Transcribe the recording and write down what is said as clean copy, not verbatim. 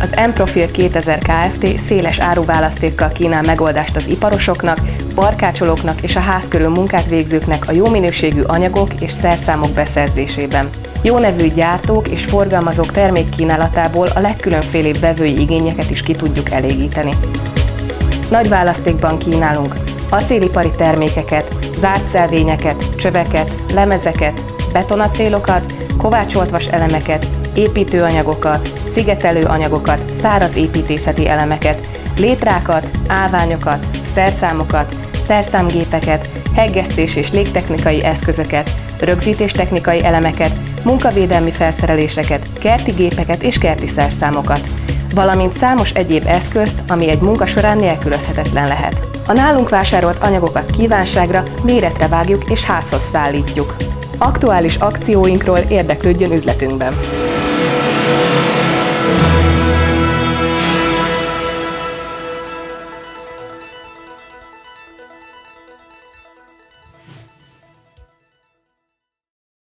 Az M-Profil 2000 Kft. Széles áruválasztékkal kínál megoldást az iparosoknak, barkácsolóknak és a ház körül munkát végzőknek a jó minőségű anyagok és szerszámok beszerzésében. Jó nevű gyártók és forgalmazók termékkínálatából a legkülönfélébb vevői igényeket is ki tudjuk elégíteni. Nagy választékban kínálunk acélipari termékeket, zárt szelvényeket, csöveket, lemezeket, betonacélokat, kovácsoltvas elemeket, építőanyagokat, szigetelő anyagokat, száraz építészeti elemeket, létrákat, állványokat, szerszámokat, szerszámgépeket, heggesztés és légtechnikai eszközöket, rögzítéstechnikai elemeket, munkavédelmi felszereléseket, kerti gépeket és kerti szerszámokat, valamint számos egyéb eszközt, ami egy munka során nélkülözhetetlen lehet. A nálunk vásárolt anyagokat kívánságra, méretre vágjuk és házhoz szállítjuk. Aktuális akcióinkról érdeklődjön üzletünkben!